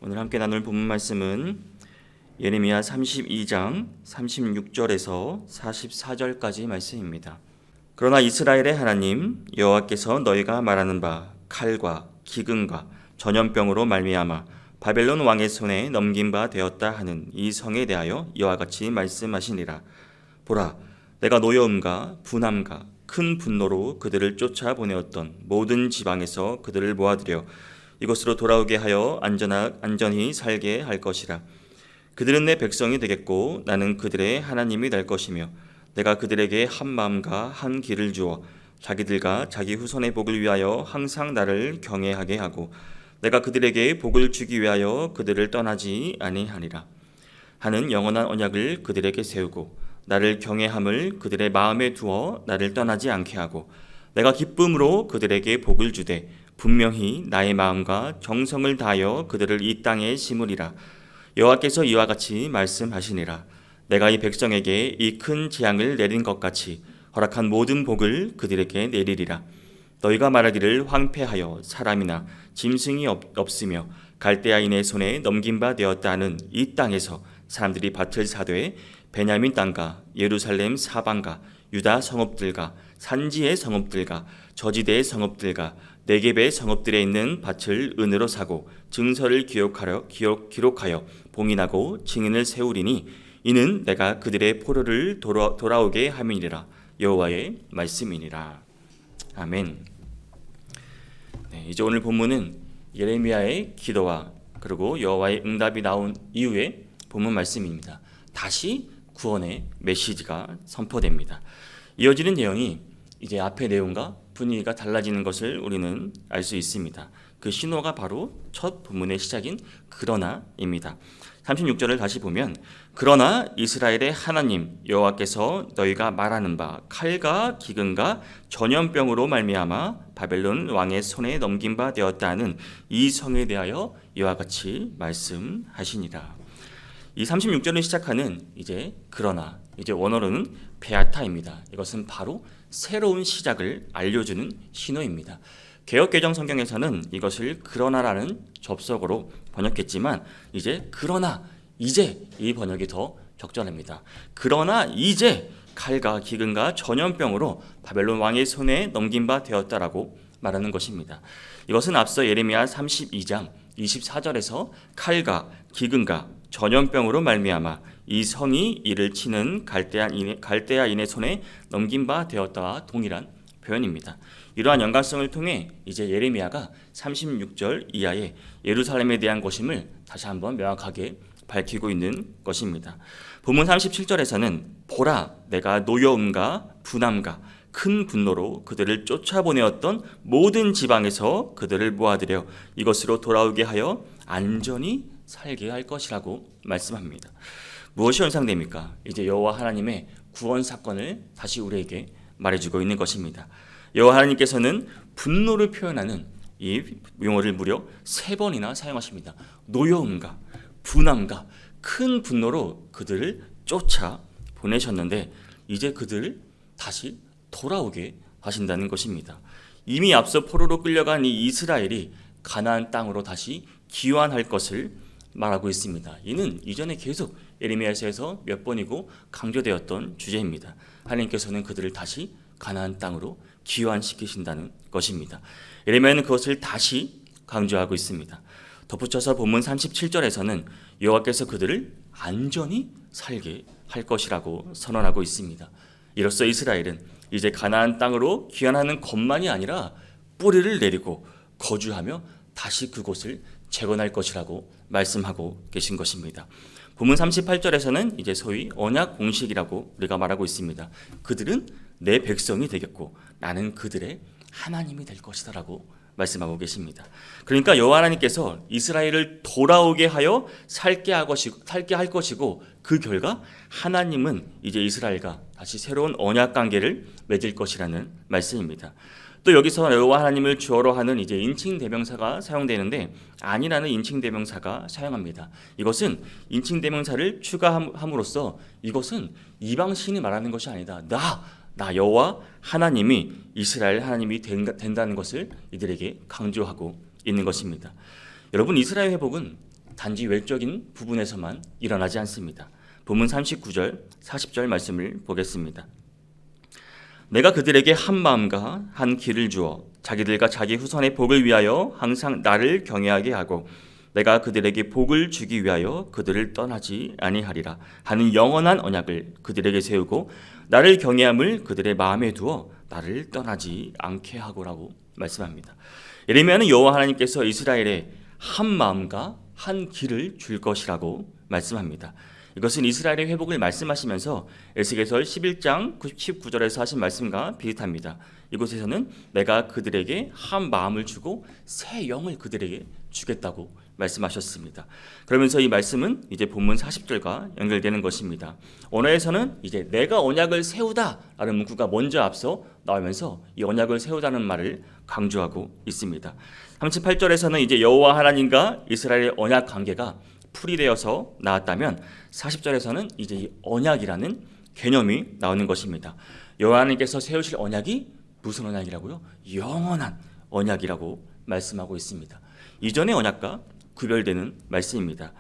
오늘 함께 나눌 본문 말씀은 예레미야 32장 36절에서 44절까지 말씀입니다. 그러나 이스라엘의 하나님 여호와께서 너희가 말하는 바 칼과 기근과 전염병으로 말미암아 바벨론 왕의 손에 넘긴 바 되었다 하는 이 성에 대하여 이와 같이 말씀하시니라. 보라, 내가 노여움과 분함과 큰 분노로 그들을 쫓아보내었던 모든 지방에서 그들을 모아들여 이곳으로 돌아오게 하여 안전히 살게 할 것이라. 그들은 내 백성이 되겠고 나는 그들의 하나님이 될 것이며 내가 그들에게 한 마음과 한 길을 주어 자기들과 자기 후손의 복을 위하여 항상 나를 경외하게 하고 내가 그들에게 복을 주기 위하여 그들을 떠나지 아니하리라 하는 영원한 언약을 그들에게 세우고 나를 경외함을 그들의 마음에 두어 나를 떠나지 않게 하고 내가 기쁨으로 그들에게 복을 주되 분명히 나의 마음과 정성을 다하여 그들을 이 땅에 심으리라. 여호와께서 이와 같이 말씀하시니라. 내가 이 백성에게 이 큰 재앙을 내린 것 같이 허락한 모든 복을 그들에게 내리리라. 너희가 말하기를 황폐하여 사람이나 짐승이 없으며 갈대아인의 손에 넘긴 바 되었다 하는 이 땅에서 사람들이 밭을 사되 베냐민 땅과 예루살렘 사방과 유다 성읍들과 산지의 성읍들과 저지대의 성읍들과 네겝의 성읍들에 있는 밭을 은으로 사고 증서를 기록하여 봉인하고 증인을 세우리니 이는 내가 그들의 포로를 돌아오게 함이니라. 여호와의 말씀이니라. 아멘. 이제 오늘 본문은 예레미야의 기도와 그리고 여호와의 응답이 나온 이후의 본문 말씀입니다. 다시 구원의 메시지가 선포됩니다. 이어지는 내용이 이제 앞의 내용과 분위기가 달라지는 것을 우리는 알 수 있습니다. 그 신호가 바로 첫 본문의 시작인 그러나입니다. 36절을 다시 보면 그러나 이스라엘의 하나님 여호와께서 너희가 말하는 바 칼과 기근과 전염병으로 말미암아 바벨론 왕의 손에 넘긴 바 되었다 하는 이 성에 대하여 이와 같이 말씀하시니라. 이 36절을 시작하는 이제 그러나 이제 원어로는 베아타입니다. 이것은 바로 새로운 시작을 알려주는 신호입니다. 개역개정 성경에서는 이것을 그러나라는 접속어로 번역했지만 이제 그러나 이제 이 번역이 더 적절합니다. 그러나 이제 칼과 기근과 전염병으로 바벨론 왕의 손에 넘긴 바 되었다라고 말하는 것입니다. 이것은 앞서 예레미야 32장 24절에서 칼과 기근과 전염병으로 말미암아 이 성이 이를 치는 갈대아인의 손에 넘긴 바 되었다와 동일한 표현입니다. 이러한 연관성을 통해 이제 예레미야가 36절 이하의 예루살렘에 대한 것임을 다시 한번 명확하게 밝히고 있는 것입니다. 본문 37절에서는 보라, 내가 노여움과 분함과 큰 분노로 그들을 쫓아보내었던 모든 지방에서 그들을 모아들여 이것으로 돌아오게 하여 안전히 살게 할 것이라고 말씀합니다. 무엇이 연상됩니까? 이제 여호와 하나님의 구원 사건을 다시 우리에게 말해주고 있는 것입니다. 여호와 하나님께서는 분노를 표현하는 이 용어를 무려 3번이나 사용하십니다. 노여움과 분함과 큰 분노로 그들을 쫓아 보내셨는데 이제 그들을 다시 돌아오게 하신다는 것입니다. 이미 앞서 포로로 끌려간 이 이스라엘이 가나안 땅으로 다시 귀환할 것을 말하고 있습니다. 이는 이전에 계속 예레미야서에서 몇 번이고 강조되었던 주제입니다. 하나님께서는 그들을 다시 가나안 땅으로 귀환시키신다는 것입니다. 예레미야는 그것을 다시 강조하고 있습니다. 덧붙여서 본문 37절에서는 여호와께서 그들을 안전히 살게 할 것이라고 선언하고 있습니다. 이로써 이스라엘은 이제 가나안 땅으로 귀환하는 것만이 아니라 뿌리를 내리고 거주하며 다시 그곳을 재건할 것이라고 말씀하고 계신 것입니다. 본문 38절에서는 이제 소위 언약 공식이라고 우리가 말하고 있습니다. 그들은 내 백성이 되겠고 나는 그들의 하나님이 될 것이다라고 말씀하고 계십니다. 그러니까 여호와 하나님께서 이스라엘을 돌아오게 하여 살게 할 것이고 그 결과 하나님은 이제 이스라엘과 다시 새로운 언약 관계를 맺을 것이라는 말씀입니다. 또 여기서 여호와 하나님을 주어로 하는 이제 인칭 대명사가 사용되는데 아니라는 인칭 대명사가 사용합니다. 이것은 인칭 대명사를 추가함으로써 이것은 이방 신이 말하는 것이 아니다. 나 여호와 하나님이 이스라엘 하나님이 된다는 것을 이들에게 강조하고 있는 것입니다. 여러분, 이스라엘 회복은 단지 외적인 부분에서만 일어나지 않습니다. 본문 39절, 40절 말씀을 보겠습니다. 내가 그들에게 한 마음과 한 길을 주어 자기들과 자기 후손의 복을 위하여 항상 나를 경외하게 하고 내가 그들에게 복을 주기 위하여 그들을 떠나지 아니하리라 하는 영원한 언약을 그들에게 세우고 나를 경외함을 그들의 마음에 두어 나를 떠나지 않게 하고라고 말씀합니다. 예레미야는 여호와 하나님께서 이스라엘에 한 마음과 한 길을 줄 것이라고 말씀합니다. 이것은 이스라엘의 회복을 말씀하시면서 에스겔서 11장 19절에서 하신 말씀과 비슷합니다. 이곳에서는 내가 그들에게 한 마음을 주고 새 영을 그들에게 주겠다고 말씀하셨습니다. 그러면서 이 말씀은 이제 본문 40절과 연결되는 것입니다. 언어에서는 이제 내가 언약을 세우다라는 문구가 먼저 앞서 나오면서 이 언약을 세우다는 말을 강조하고 있습니다. 38절에서는 이제 여호와 하나님과 이스라엘의 언약 관계가 풀이되어서 나왔다면 40절에서는 이제 이 언약이라는 개념이 나오는 것입니다. 여호와 하나님께서 세우실 언약이 무슨 언약이라고요? 영원한 언약이라고 말씀하고 있습니다. 이전의 언약과 구별되는 말씀입니다.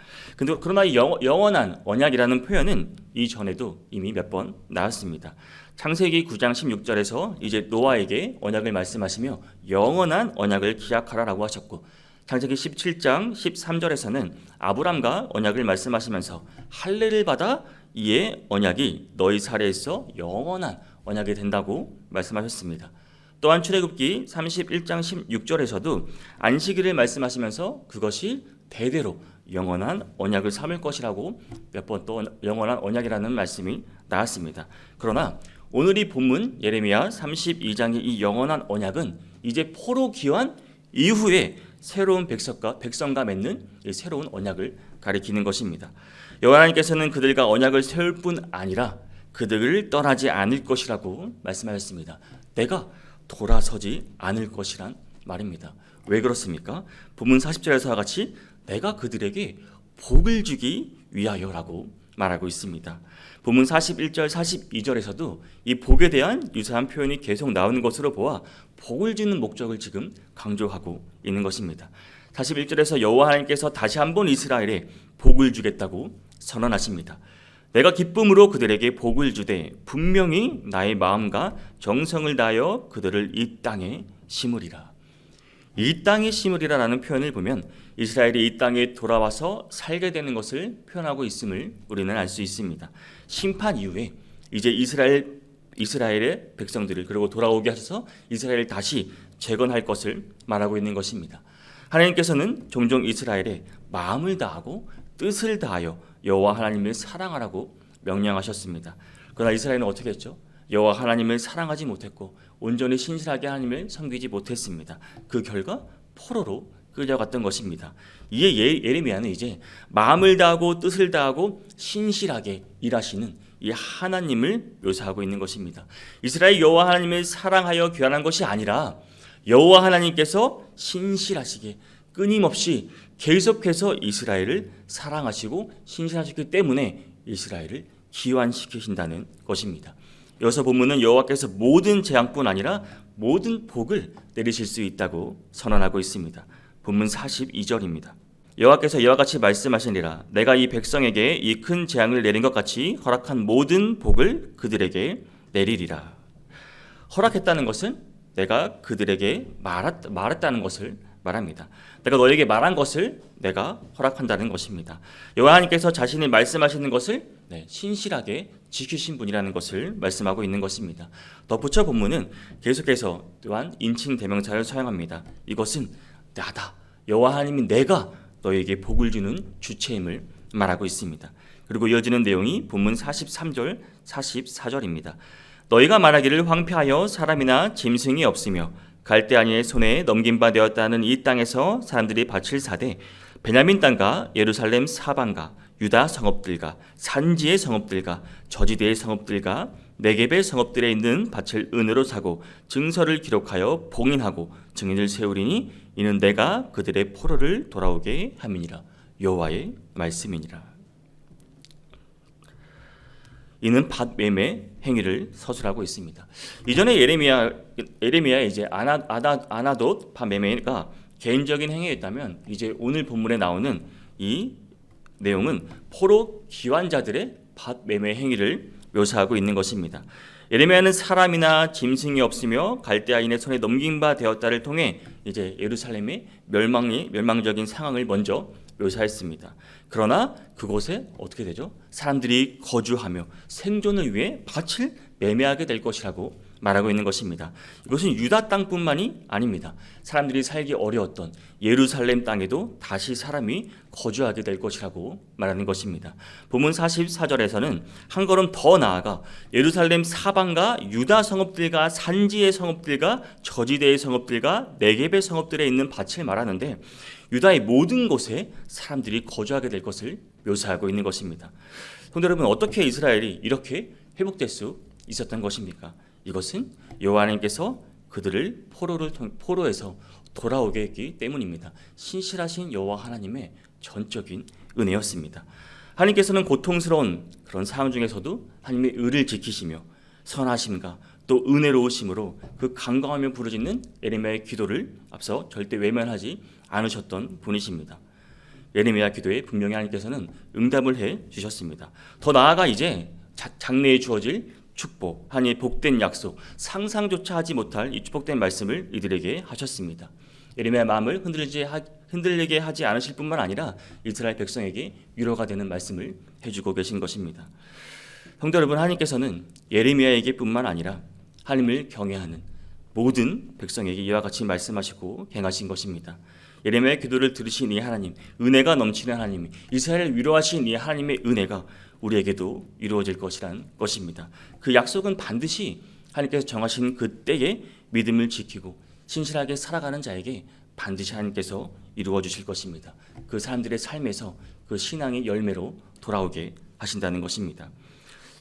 그러나 이 영원한 언약이라는 표현은 이전에도 이미 몇 번 나왔습니다. 창세기 9장 16절에서 이제 노아에게 언약을 말씀하시며 영원한 언약을 기약하라라고 하셨고, 창세기 17장 13절에서는 아브람과 언약을 말씀하시면서 할례를 받아 이에 언약이 너희 사례에서 영원한 언약이 된다고 말씀하셨습니다. 또한 출애굽기 31장 16절에서도 안식일을 말씀하시면서 그것이 대대로 영원한 언약을 삼을 것이라고 몇 번 또 영원한 언약이라는 말씀이 나왔습니다. 그러나 오늘 이 본문 예레미야 32장의 이 영원한 언약은 이제 포로 귀환 이후에 새로운 백성과 맺는 이 새로운 언약을 가리키는 것입니다. 여호와 하나님께서는 그들과 언약을 세울 뿐 아니라 그들을 떠나지 않을 것이라고 말씀하셨습니다. 내가 돌아서지 않을 것이란 말입니다. 왜 그렇습니까? 본문 40절에서와 같이 내가 그들에게 복을 주기 위하여라고 말하고 있습니다. 본문 41절, 42절에서도 이 복에 대한 유사한 표현이 계속 나오는 것으로 보아 복을 주는 목적을 지금 강조하고 있는 것입니다. 41절에서 여호와 하나님께서 다시 한번 이스라엘에 복을 주겠다고 선언하십니다. 내가 기쁨으로 그들에게 복을 주되 분명히 나의 마음과 정성을 다하여 그들을 이 땅에 심으리라. 이 땅에 심으리라라는 표현을 보면 이스라엘이 이 땅에 돌아와서 살게 되는 것을 표현하고 있음을 우리는 알 수 있습니다. 심판 이후에 이제 이스라엘의 백성들을 그리고 돌아오게 하셔서 이스라엘을 다시 재건할 것을 말하고 있는 것입니다. 하나님께서는 종종 이스라엘에 마음을 다하고 뜻을 다하여 여호와 하나님을 사랑하라고 명령하셨습니다. 그러나 이스라엘은 어떻게 했죠? 여호와 하나님을 사랑하지 못했고 온전히 신실하게 하나님을 섬기지 못했습니다. 그 결과 포로로 끌려갔던 것입니다. 이에 예레미야는 이제 마음을 다하고 뜻을 다하고 신실하게 일하시는 이 하나님을 묘사하고 있는 것입니다. 이스라엘 여호와 하나님을 사랑하여 귀환한 것이 아니라 여호와 하나님께서 신실하시게 끊임없이 계속해서 이스라엘을 사랑하시고 신실하시기 때문에 이스라엘을 귀환시키신다는 것입니다. 여기서 본문은 여호와께서 모든 재앙뿐 아니라 모든 복을 내리실 수 있다고 선언하고 있습니다. 본문 42절입니다. 여호와께서 이와 같이 말씀하시니라. 내가 이 백성에게 이 큰 재앙을 내린 것 같이 허락한 모든 복을 그들에게 내리리라. 허락했다는 것은 내가 그들에게 말했다는 것을 말합니다. 내가 너에게 말한 것을 내가 허락한다는 것입니다. 여호와 하나님께서 자신이 말씀하시는 것을 신실하게 지키신 분이라는 것을 말씀하고 있는 것입니다. 덧붙여 본문은 계속해서 또한 인칭 대명사를 사용합니다. 이것은 나다. 여호와 하나님이 내가 너에게 복을 주는 주체임을 말하고 있습니다. 그리고 이어지는 내용이 본문 43절, 44절입니다. 너희가 말하기를 황폐하여 사람이나 짐승이 없으며 갈대아니의 손에 넘긴 바 되었다는 이 땅에서 사람들이 밭을 사되 베냐민 땅과 예루살렘 사방과 유다 성읍들과 산지의 성읍들과 저지대의 성읍들과 네겝의 성읍들에 있는 밭을 은으로 사고 증서를 기록하여 봉인하고 증인을 세우리니 이는 내가 그들의 포로를 돌아오게 함이니라. 여호와의 말씀이니라. 이는 밭 매매 행위를 서술하고 있습니다. 이전에 예레미야 이제 아나돗 밭 매매가 개인적인 행위였다면 이제 오늘 본문에 나오는 이 내용은 포로 기환자들의 밭 매매 행위를 묘사하고 있는 것입니다. 예레미야는 사람이나 짐승이 없으며 갈대아인의 손에 넘긴 바 되었다를 통해 이제 예루살렘의 멸망적인 상황을 먼저 묘사했습니다. 그러나 그곳에 어떻게 되죠? 사람들이 거주하며 생존을 위해 밭을 매매하게 될 것이라고 말하고 있는 것입니다. 이것은 유다 땅뿐만이 아닙니다. 사람들이 살기 어려웠던 예루살렘 땅에도 다시 사람이 거주하게 될 것이라고 말하는 것입니다. 본문 44절에서는 한 걸음 더 나아가 예루살렘 사방과 유다 성읍들과 산지의 성읍들과 저지대의 성읍들과 네겝의 성읍들에 있는 밭을 말하는데 유다의 모든 곳에 사람들이 거주하게 될 것을 묘사하고 있는 것입니다. 성도 여러분, 어떻게 이스라엘이 이렇게 회복될 수 있었던 것입니까? 이것은 여호와 하나님께서 그들을 포로에서 돌아오게 했기 때문입니다. 신실하신 여호와 하나님의 전적인 은혜였습니다. 하나님께서는 고통스러운 그런 상황 중에서도 하나님의 의를 지키시며 선하심과 또 은혜로우심으로 그 간구하며 부르짖는 예레미야의 기도를 앞서 절대 외면하지 않으셨던 분이십니다. 예레미야 기도에 분명히 하나님께서는 응답을 해 주셨습니다. 더 나아가 이제 장래에 주어질 축복, 하나님의 복된 약속, 상상조차 하지 못할 이 축복된 말씀을 이들에게 하셨습니다. 예레미야의 마음을 흔들리게 하지 않으실 뿐만 아니라 이스라엘 백성에게 위로가 되는 말씀을 해주고 계신 것입니다. 성도 여러분, 하나님께서는 예레미야에게 뿐만 아니라 하나님을 경외하는 모든 백성에게 이와 같이 말씀하시고 행하신 것입니다. 예레미야의 기도를 들으신 이 하나님, 은혜가 넘치는 하나님, 이스라엘을 위로하신 이 하나님의 은혜가 우리에게도 이루어질 것이란 것입니다. 그 약속은 반드시 하나님께서 정하신 그 때에 믿음을 지키고 신실하게 살아가는 자에게 반드시 하나님께서 이루어 주실 것입니다. 그 사람들의 삶에서 그 신앙의 열매로 돌아오게 하신다는 것입니다.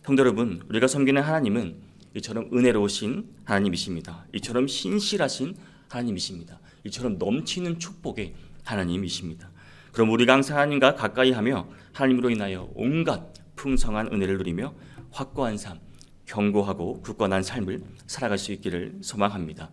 성도 여러분, 우리가 섬기는 하나님은 이처럼 은혜로우신 하나님이십니다. 이처럼 신실하신 하나님이십니다. 이처럼 넘치는 축복의 하나님이십니다. 그럼 우리가 항상 하나님과 가까이 하며 하나님으로 인하여 온갖 풍성한 은혜를 누리며 확고한 삶, 견고하고 굳건한 삶을 살아갈 수 있기를 소망합니다.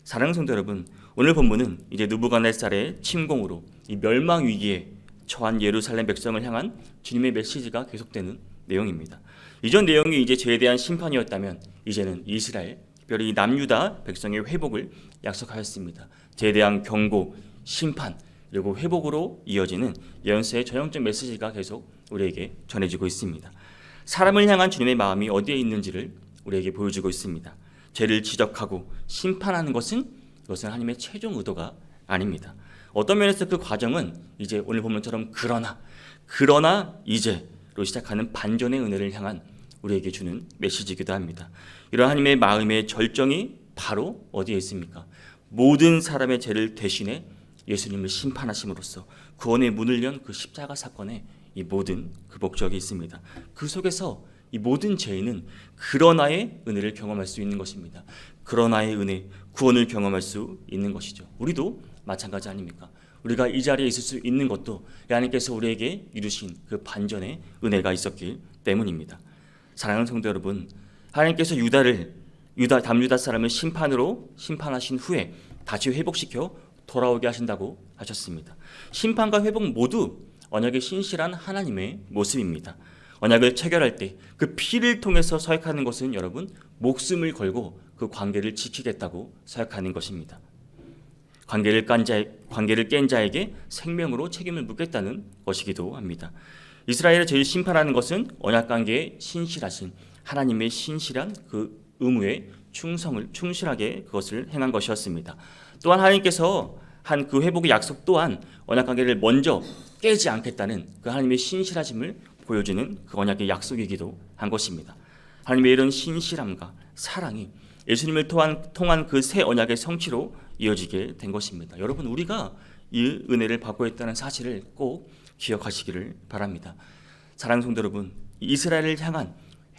사랑하는 성도 여러분, 오늘 본문은 이제 느부갓네살의 침공으로 이 멸망 위기에 처한 예루살렘 백성을 향한 주님의 메시지가 계속되는 내용입니다. 이전 내용이 이제 죄에 대한 심판이었다면 이제는 이스라엘, 특별히 남유다 백성의 회복을 약속하였습니다. 죄에 대한 경고, 심판, 그리고 회복으로 이어지는 예언서의 전형적 메시지가 계속 우리에게 전해지고 있습니다. 사람을 향한 주님의 마음이 어디에 있는지를 우리에게 보여주고 있습니다. 죄를 지적하고 심판하는 것은 이것은 하나님의 최종 의도가 아닙니다. 어떤 면에서 그 과정은 이제 오늘 본문처럼 그러나 이제로 시작하는 반전의 은혜를 향한 우리에게 주는 메시지이기도 합니다. 이런 하나님의 마음의 절정이 바로 어디에 있습니까? 모든 사람의 죄를 대신해 예수님을 심판하심으로써 구원의 문을 연 그 십자가 사건에 이 모든 그 목적이 있습니다. 그 속에서 이 모든 죄인은 그러나의 은혜를 경험할 수 있는 것입니다. 그러나의 은혜, 구원을 경험할 수 있는 것이죠. 우리도 마찬가지 아닙니까? 우리가 이 자리에 있을 수 있는 것도 하나님께서 우리에게 이루신 그 반전의 은혜가 있었기 때문입니다. 사랑하는 성도 여러분, 하나님께서 남유다 사람을 심판하신 후에 다시 회복시켜 돌아오게 하신다고 하셨습니다. 심판과 회복 모두 언약의 신실한 하나님의 모습입니다. 언약을 체결할 때 그 피를 통해서 서약하는 것은 여러분 목숨을 걸고 그 관계를 지키겠다고 서약하는 것입니다. 관계를 깬 자에게 생명으로 책임을 묻겠다는 것이기도 합니다. 이스라엘의 죄를 심판하는 것은 언약관계에 신실하신 하나님의 신실한 그 의무에 충실하게 그것을 행한 것이었습니다. 또한 하나님께서 한 그 회복의 약속 또한 언약관계를 먼저 깨지 않겠다는 그 하나님의 신실하심을 보여주는 그 언약의 약속이기도 한 것입니다. 하나님의 이런 신실함과 사랑이 예수님을 통한 그 새 언약의 성취로 이어지게 된 것입니다. 여러분, 우리가 이 은혜를 받고 있다는 사실을 꼭 기억하시기를 바랍니다. 사랑하는 성도 여러분, 이스라엘을 향한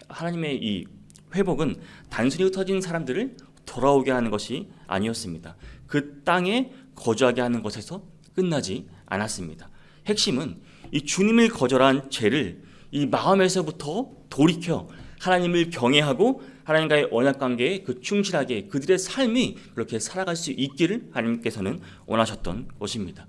하나님의 이 회복은 단순히 흩어진 사람들을 돌아오게 하는 것이 아니었습니다. 그 땅에 거주하게 하는 것에서 끝나지 않았습니다. 핵심은 이 주님을 거절한 죄를 이 마음에서부터 돌이켜 하나님을 경외하고 하나님과의 언약관계에 그 충실하게 그들의 삶이 그렇게 살아갈 수 있기를 하나님께서는 원하셨던 것입니다.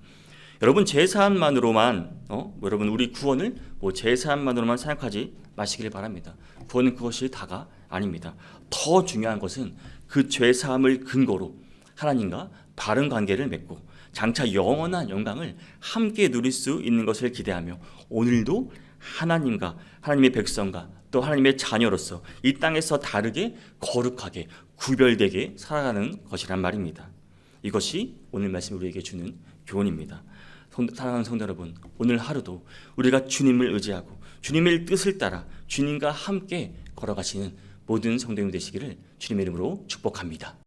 여러분 제사함만으로만 여러분 우리 구원을 제사함만으로만 생각하지 마시길 바랍니다. 구원은 그것이 다가 아닙니다. 더 중요한 것은 그 죄사함을 근거로 하나님과 바른 관계를 맺고 장차 영원한 영광을 함께 누릴 수 있는 것을 기대하며 오늘도 하나님과 하나님의 백성과 또 하나님의 자녀로서 이 땅에서 다르게 거룩하게 구별되게 살아가는 것이란 말입니다. 이것이 오늘 말씀 우리에게 주는 교훈입니다. 사랑하는 성도 여러분, 오늘 하루도 우리가 주님을 의지하고 주님의 뜻을 따라 주님과 함께 걸어가시는 모든 성도님 되시기를 주님의 이름으로 축복합니다.